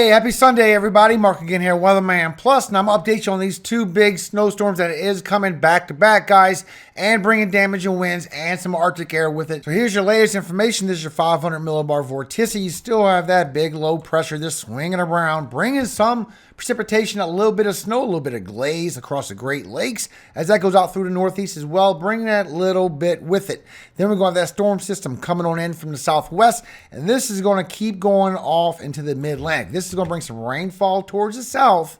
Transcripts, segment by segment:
Hey, happy Sunday, everybody. Mark again here, Weatherman Plus, and I'm going to update you on these two big snowstorms that is coming back to back, guys, and bringing damage and winds and some Arctic air with it. So here's your latest information. This is your 500 millibar vorticity. You still have that big low pressure just swinging around, bringing some precipitation, a little bit of snow, a little bit of glaze across the Great Lakes as that goes out through the northeast as well, bringing that little bit with it. Then we're going to have that storm system coming on in from the southwest, and this is going to keep going off into the mid-Atlantic. This is going to bring some rainfall towards the south,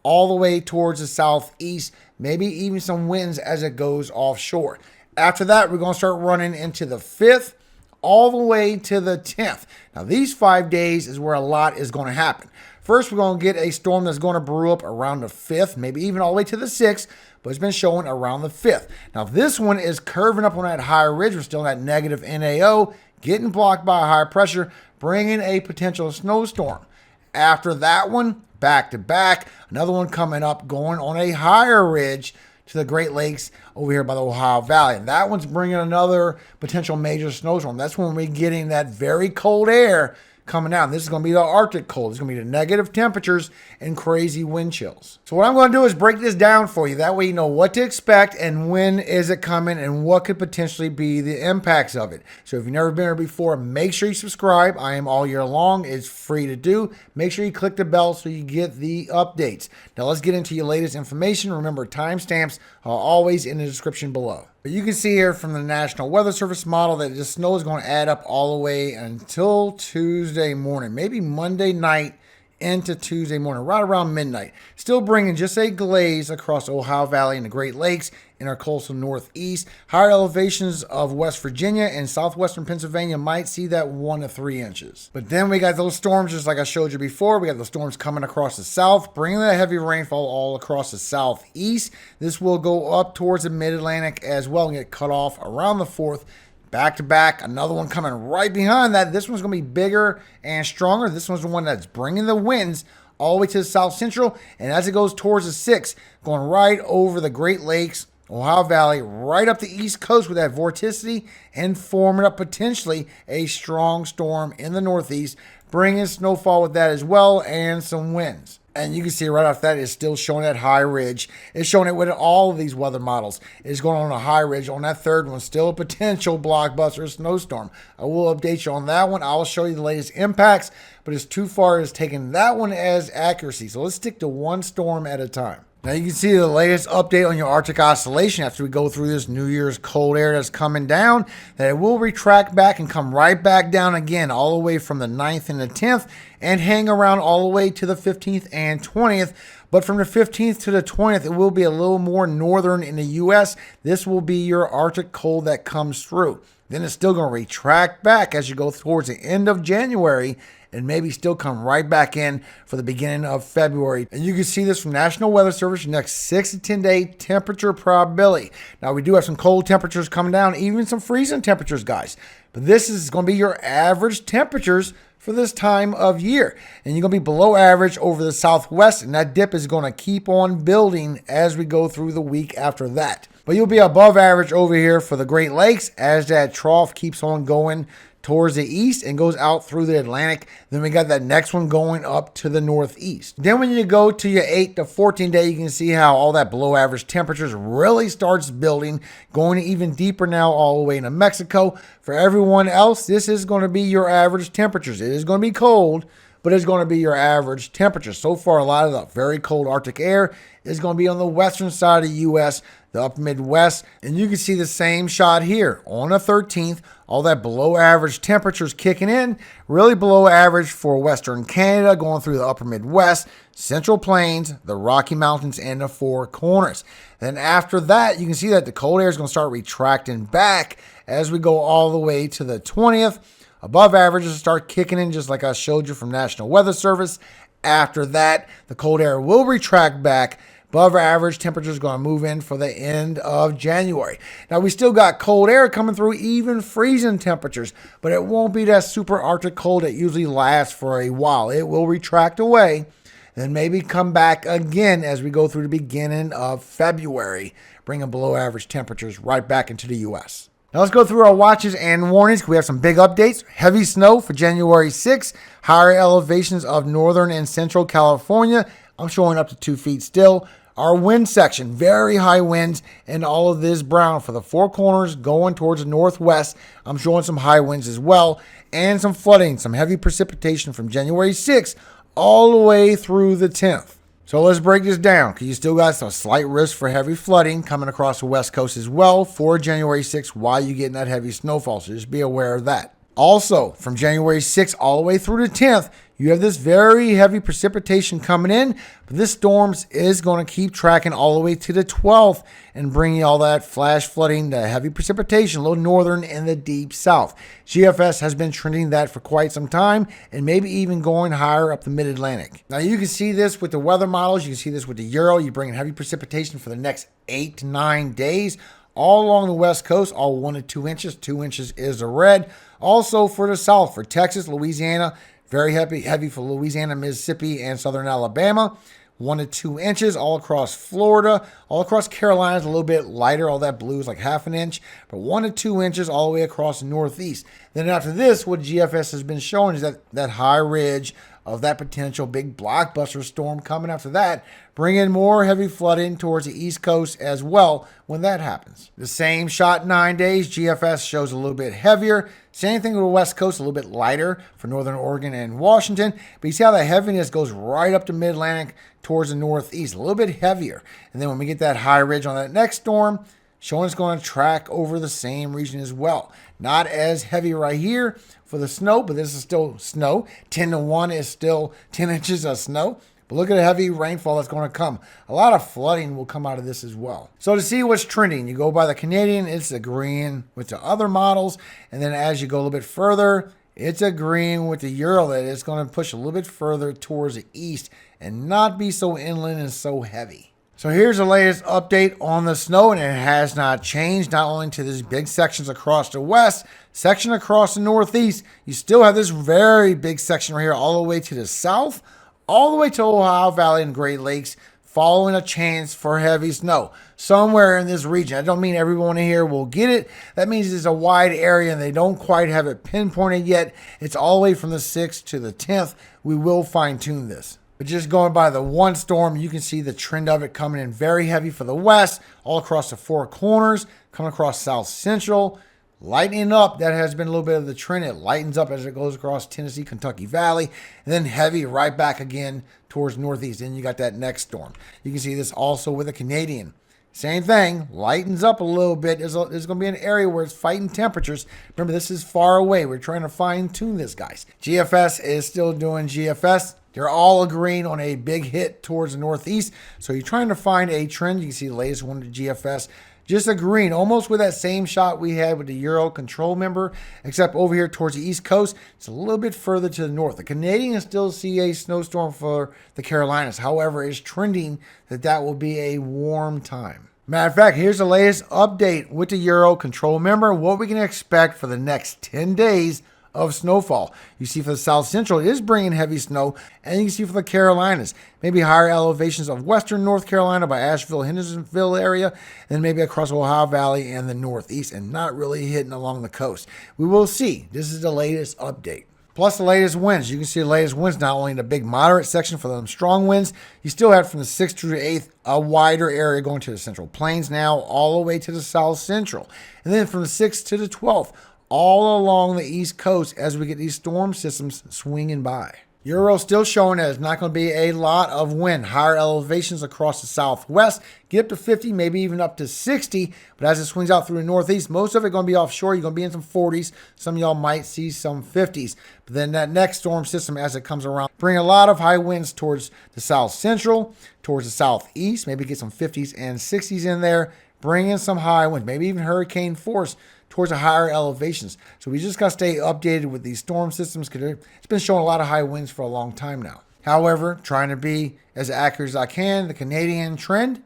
all the way towards the southeast, maybe even some winds as it goes offshore. After that, we're going to start running into the 5th, all the way to the 10th. Now, these 5 days is where a lot is going to happen. First, we're going to get a storm that's going to brew up around the 5th, maybe even all the way to the 6th, but it's been showing around the 5th. Now, this one is curving up on that higher ridge. We're still in that negative NAO, getting blocked by higher pressure, bringing a potential snowstorm. After that one, back to back, another one coming up, going on a higher ridge to the Great Lakes over here by the Ohio Valley. And that one's bringing another potential major snowstorm. That's when we're getting that very cold air coming out. This is going to be the Arctic cold. It's going to be the negative temperatures and crazy wind chills. So what I'm going to do is break this down for you. That way you know what to expect and when is it coming and what could potentially be the impacts of it. So if you've never been here before, make sure you subscribe. I am all year long. It's free to do. Make sure you click the bell so you get the updates. Now let's get into your latest information. Remember, timestamps are always in the description below. But you can see here from the National Weather Service model that the snow is going to add up all the way until Tuesday morning, maybe Monday night into Tuesday morning, right around midnight. Still bringing just a glaze across Ohio Valley and the Great Lakes in our coastal northeast. Higher elevations of West Virginia and southwestern Pennsylvania might see that 1 to 3 inches. But then we got those storms, just like I showed you before. We got the storms coming across the south, bringing that heavy rainfall all across the southeast. This will go up towards the mid-Atlantic as well and get cut off around the 4th. Back to back, another one coming right behind that. This one's going to be bigger and stronger. This one's the one that's bringing the winds all the way to the south central. And as it goes towards the 6th, going right over the Great Lakes, Ohio Valley, right up the east coast with that vorticity and forming up potentially a strong storm in the northeast, bringing snowfall with that as well and some winds. And you can see right off that it's still showing that high ridge. It's showing it with all of these weather models. It's going on a high ridge. On that third one, still a potential blockbuster snowstorm. I will update you on that one. I'll show you the latest impacts, but it's too far as taking that one as accuracy. So let's stick to one storm at a time. Now you can see the latest update on your Arctic oscillation after we go through this New Year's cold air that's coming down, that it will retract back and come right back down again all the way from the 9th and the 10th and hang around all the way to the 15th and 20th. But from the 15th to the 20th, it will be a little more northern in the U.S. This will be your Arctic cold that comes through. Then it's still going to retract back as you go towards the end of January and maybe still come right back in for the beginning of February. And you can see this from National Weather Service, your next 6 to 10 day temperature probability. Now, we do have some cold temperatures coming down, even some freezing temperatures, guys. But this is going to be your average temperatures for this time of year. And you're going to be below average over the southwest, and that dip is going to keep on building as we go through the week after that. But you'll be above average over here for the Great Lakes as that trough keeps on going towards the east and goes out through the Atlantic. Then we got that next one going up to the northeast. Then when you go to your 8 to 14 day, you can see how all that below average temperatures really starts building, going even deeper now all the way into Mexico. For everyone else, this is going to be your average temperatures. It is going to be cold, but it's going to be your average temperature. So far, a lot of the very cold Arctic air is going to be on the western side of the U.S., the upper Midwest, and you can see the same shot here on the 13th. All that below average temperatures kicking in, really below average for Western Canada, going through the upper Midwest, Central Plains, the Rocky Mountains, and the Four Corners. Then after that, you can see that the cold air is going to start retracting back as we go all the way to the 20th. Above averages start kicking in, just like I showed you from National Weather Service. After that, the cold air will retract back. Above average temperature is going to move in for the end of January. Now, we still got cold air coming through, even freezing temperatures, but it won't be that super Arctic cold that usually lasts for a while. It will retract away, then maybe come back again as we go through the beginning of February, bringing below average temperatures right back into the U.S. Now let's go through our watches and warnings. We have some big updates. Heavy snow for January 6th. Higher elevations of northern and central California. I'm showing up to 2 feet still. Our wind section, very high winds, and all of this brown for the Four Corners going towards the northwest. I'm showing some high winds as well, and some flooding, some heavy precipitation from January 6th all the way through the 10th. So let's break this down, because you still got a slight risk for heavy flooding coming across the west coast as well for January 6th while you're getting that heavy snowfall. So just be aware of that. Also, from January 6th all the way through the 10th, you have this very heavy precipitation coming in, but this storms is going to keep tracking all the way to the 12th and bringing all that flash flooding, the heavy precipitation, low northern and the deep south. GFS has been trending that for quite some time and maybe even going higher up the mid-Atlantic. Now you can see this with the weather models. You can see this with the Euro. You're bringing heavy precipitation for the next 8 to 9 days. All along the west coast, all 1 to 2 inches. 2 inches is the red. Also for the south, for Texas, Louisiana, very heavy for Louisiana, Mississippi, and southern Alabama. 1 to 2 inches all across Florida, all across Carolinas, a little bit lighter. All that blue is like half an inch, but 1 to 2 inches all the way across the northeast. Then after this, what GFS has been showing is that high ridge of that potential big blockbuster storm coming after that, bringing more heavy flooding towards the east coast as well when that happens. The same shot 9 days, GFS shows a little bit heavier. Same thing with the west coast, a little bit lighter for northern Oregon and Washington. But you see how that heaviness goes right up to mid-Atlantic towards the northeast, a little bit heavier. And then when we get that high ridge on that next storm, showing it's going to track over the same region as well. Not as heavy right here for the snow, but this is still snow. 10 to 1 is still 10 inches of snow. But look at the heavy rainfall that's going to come. A lot of flooding will come out of this as well. So to see what's trending, you go by the Canadian, it's agreeing with the other models. And then as you go a little bit further, it's agreeing with the Euro that it's going to push a little bit further towards the east and not be so inland and so heavy. So here's the latest update on the snow, and it has not changed, not only to these big sections across the west, section across the northeast. You still have this very big section right here all the way to the south, all the way to Ohio Valley and Great Lakes, following a chance for heavy snow somewhere in this region. I don't mean everyone here will get it. That means it's a wide area and they don't quite have it pinpointed yet. It's all the way from the 6th to the 10th. We will fine tune this. But just going by the one storm, you can see the trend of it coming in very heavy for the west, all across the Four Corners, coming across South Central, lightening up. That has been a little bit of the trend. It lightens up as it goes across Tennessee, Kentucky Valley, and then heavy right back again towards northeast. Then you got that next storm. You can see this also with the Canadian. Same thing, lightens up a little bit. There's going to be an area where it's fighting temperatures. Remember, this is far away. We're trying to fine tune this, guys. GFS is still doing GFS. They're all agreeing on a big hit towards the northeast. So you're trying to find a trend. You can see the latest one to GFS. Just agreeing, almost with that same shot we had with the Euro control member, except over here towards the east coast, it's a little bit further to the north. The Canadians still see a snowstorm for the Carolinas. However, it's trending that will be a warm time. Matter of fact, here's the latest update with the Euro control member, what we can expect for the next 10 days of snowfall. You see for the South Central, it is bringing heavy snow, and you can see for the Carolinas, maybe higher elevations of western North Carolina by Asheville, Hendersonville area, and maybe across Ohio Valley and the northeast, and not really hitting along the coast. We will see. This is the latest update. Plus the latest winds. You can see the latest winds, not only in the big moderate section for them strong winds, you still have from the 6th to the 8th, a wider area going to the Central Plains now, all the way to the South Central. And then from the 6th to the 12th, all along the east coast as we get these storm systems swinging by. Euro still showing that it's not going to be a lot of wind. Higher elevations across the southwest, get up to 50, maybe even up to 60. But as it swings out through the northeast, most of it going to be offshore. You're going to be in some 40s. Some of y'all might see some 50s. But then that next storm system, as it comes around, bring a lot of high winds towards the south central, towards the southeast. Maybe get some 50s and 60s in there. Bring in some high winds, maybe even hurricane force towards the higher elevations. So we just got to stay updated with these storm systems because it's been showing a lot of high winds for a long time now. However, trying to be as accurate as I can, the Canadian trend,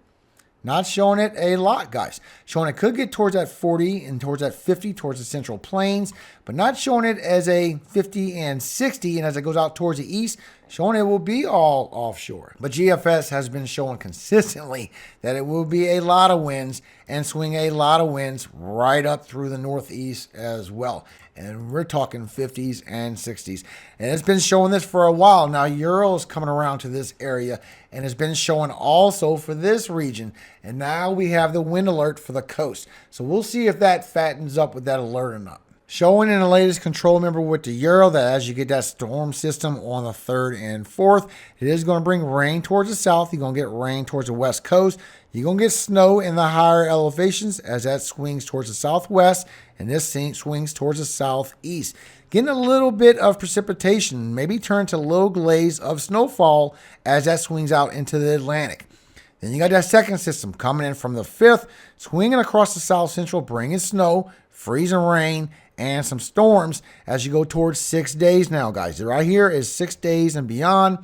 not showing it a lot, guys. Showing it could get towards that 40 and towards that 50 towards the Central Plains, but not showing it as a 50 and 60. And as it goes out towards the east, showing it will be all offshore. But GFS has been showing consistently that it will be a lot of winds and swing a lot of winds right up through the northeast as well. And we're talking 50s and 60s. And it's been showing this for a while. Now, Euro is coming around to this area and it's been showing also for this region. And now we have the wind alert for the coast. So we'll see if that fattens up with that alert or not. Showing in the latest control, remember with the Euro, that as you get that storm system on the 3rd and 4th, it is going to bring rain towards the south. You're going to get rain towards the west coast. You're going to get snow in the higher elevations as that swings towards the southwest, and this swings towards the southeast. Getting a little bit of precipitation, maybe turn to low glaze of snowfall as that swings out into the Atlantic. Then you got that second system coming in from the 5th, swinging across the south central, bringing snow, freezing rain, and some storms as you go towards 6 days now, guys. Right here is 6 days and beyond,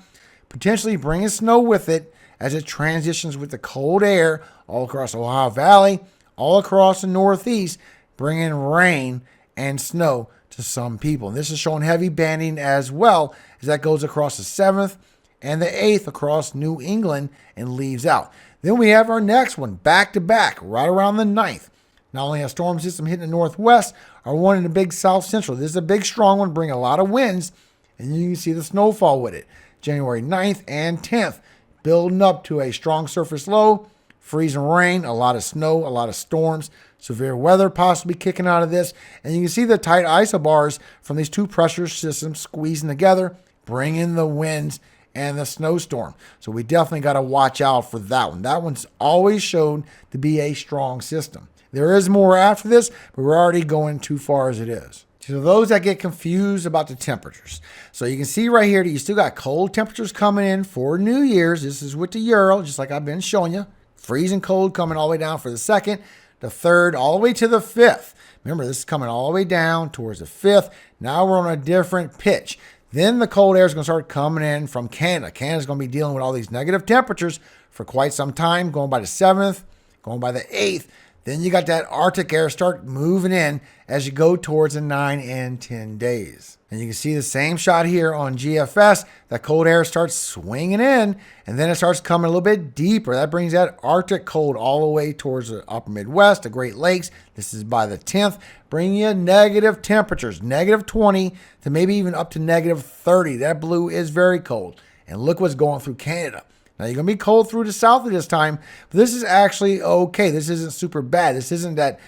potentially bringing snow with it as it transitions with the cold air all across the Ohio Valley, all across the northeast, bringing rain and snow to some people. And this is showing heavy banding as well as that goes across the 7th and the 8th across New England and leaves out. Then we have our next one back to back right around the 9th. Not only a storm system hitting the northwest, or one in the big south central. This is a big strong one, bring a lot of winds, and you can see the snowfall with it. January 9th and 10th, building up to a strong surface low, freezing rain, a lot of snow, a lot of storms, severe weather possibly kicking out of this. And you can see the tight isobars from these two pressure systems squeezing together, bringing the winds and the snowstorm. So we definitely got to watch out for that one. That one's always shown to be a strong system. There is more after this, but we're already going too far as it is. So those that get confused about the temperatures. So you can see right here that you still got cold temperatures coming in for New Year's. This is with the Euro, just like I've been showing you. Freezing cold coming all the way down for the 2nd, the 3rd, all the way to the 5th. Remember, this is coming all the way down towards the 5th. Now we're on a different pitch. Then the cold air is going to start coming in from Canada. Canada's going to be dealing with all these negative temperatures for quite some time, going by the 7th, going by the 8th. Then you got that Arctic air start moving in as you go towards the 9 and 10 days. And you can see the same shot here on GFS. That cold air starts swinging in, and then it starts coming a little bit deeper. That brings that Arctic cold all the way towards the upper Midwest, the Great Lakes. This is by the 10th, bringing you negative temperatures, negative 20 to maybe even up to negative 30. That blue is very cold. And look what's going through Canada. Now, you're going to be cold through the south at this time, but this is actually okay. This isn't super bad. This isn't that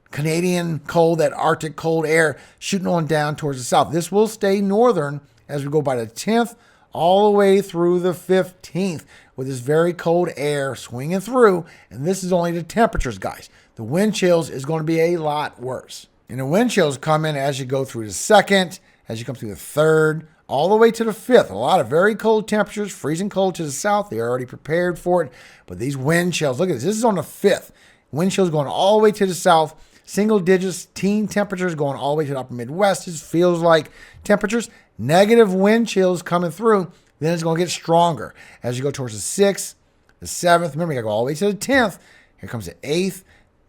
Canadian cold, that Arctic cold air shooting on down towards the south. This will stay northern as we go by the 10th all the way through the 15th with this very cold air swinging through. And this is only the temperatures, guys. The wind chills is going to be a lot worse. And the wind chills come in as you go through the 2nd, as you come through the 3rd, all the way to the 5th. A lot of very cold temperatures, freezing cold to the south. They're already prepared for it. But these wind chills, look at this. This is on the 5th. Wind chills going all the way to the south. Single digits, teen temperatures going all the way to the upper Midwest. This feels like temperatures. Negative wind chills coming through. Then it's going to get stronger as you go towards the 6th, the 7th. Remember, you got to go all the way to the 10th. Here comes the 8th.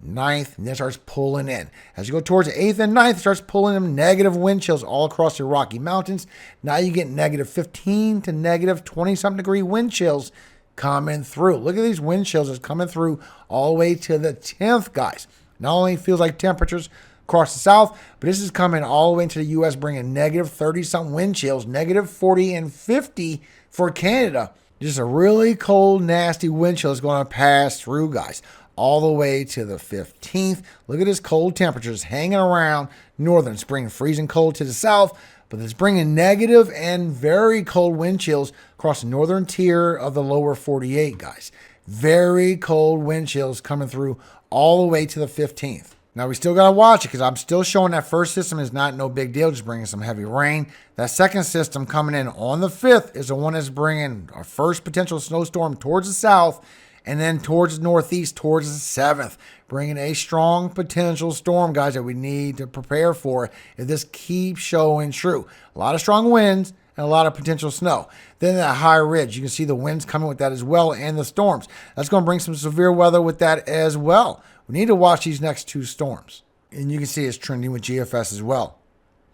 9th, and then it starts pulling in. As you go towards the 8th and 9th, it starts pulling them negative wind chills all across the Rocky Mountains. Now you get negative 15 to negative 20-something degree wind chills coming through. Look at these wind chills that's coming through all the way to the 10th, guys. Not only feels like temperatures across the south, but this is coming all the way into the U.S., bringing negative 30-something wind chills, negative 40 and 50 for Canada. Just a really cold, nasty wind chill is going to pass through, guys, all the way to the 15th. Look at this cold temperatures hanging around northern spring, freezing cold to the south, but it's bringing negative and very cold wind chills across the northern tier of the lower 48, guys. Very cold wind chills coming through all the way to the 15th. Now, we still got to watch it because I'm still showing that first system is not no big deal, just bringing some heavy rain. That second system coming in on the 5th is the one that's bringing our first potential snowstorm towards the south, and then towards the northeast, towards the 7th, bringing a strong potential storm, guys, that we need to prepare for if this keeps showing true. A lot of strong winds and a lot of potential snow. Then that high ridge, you can see the winds coming with that as well, and the storms. That's going to bring some severe weather with that as well. We need to watch these next two storms. And you can see it's trending with GFS as well.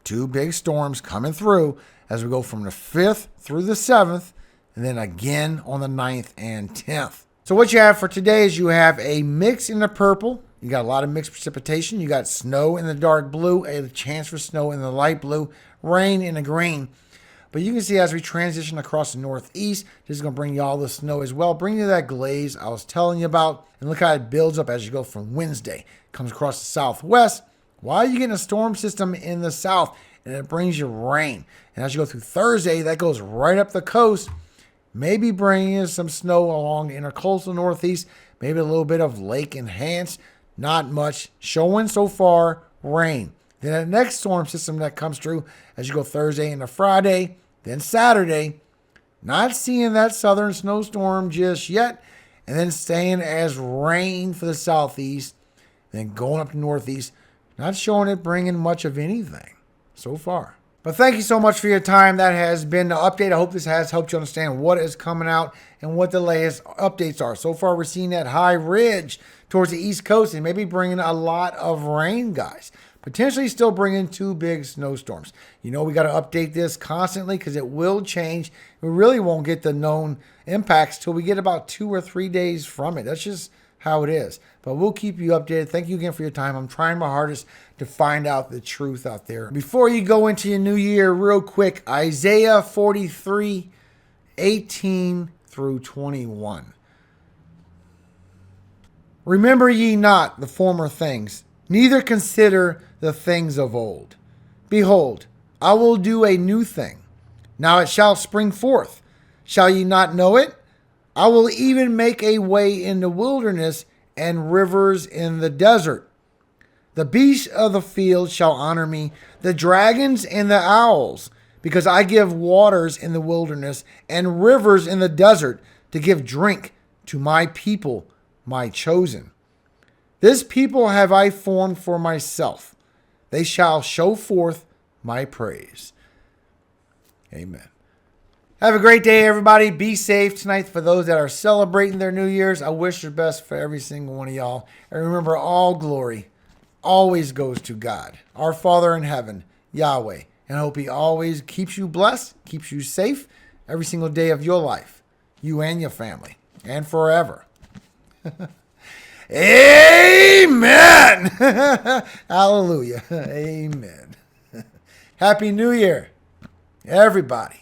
Two big storms coming through as we go from the 5th through the 7th, and then again on the 9th and 10th. So what you have for today is you have a mix in the purple. You got a lot of mixed precipitation. You got snow in the dark blue, a chance for snow in the light blue, rain in the green. But you can see as we transition across the northeast, this is going to bring you all the snow as well. Bring you that glaze I was telling you about. And look how it builds up as you go from Wednesday. Comes across the southwest. While you're getting a storm system in the south, and it brings you rain. And as you go through Thursday, that goes right up the coast. Maybe bringing in some snow along the intercoastal northeast. Maybe a little bit of lake enhanced. Not much. Showing so far rain. Then the next storm system that comes through as you go Thursday into Friday, then Saturday, not seeing that southern snowstorm just yet, and then staying as rain for the southeast, then going up to northeast, not showing it bringing much of anything so far. But thank you so much for your time. That has been the update. I hope this has helped you understand what is coming out and what the latest updates are. So far, we're seeing that high ridge towards the East Coast and maybe bringing a lot of rain, guys. Potentially still bringing 2 big snowstorms. You know, we got to update this constantly because it will change. We really won't get the known impacts till we get about 2 or 3 days from it. That's just how it is. But we'll keep you updated. Thank you again for your time. I'm trying my hardest to find out the truth out there. Before you go into your new year, real quick, Isaiah 43, 18 through 21. Remember ye not the former things, neither consider the things of old. Behold, I will do a new thing. Now it shall spring forth. Shall ye not know it? I will even make a way in the wilderness and rivers in the desert. The beasts of the field shall honor me, the dragons and the owls, because I give waters in the wilderness and rivers in the desert to give drink to my people, my chosen. This people have I formed for myself. They shall show forth my praise. Amen. Have a great day, everybody. Be safe tonight. For those that are celebrating their New Year's, I wish your best for every single one of y'all. And remember, all glory always goes to God, our Father in heaven, Yahweh. And I hope He always keeps you blessed, keeps you safe every single day of your life, you and your family, and forever. Amen. Hallelujah. Amen. Happy New Year, everybody.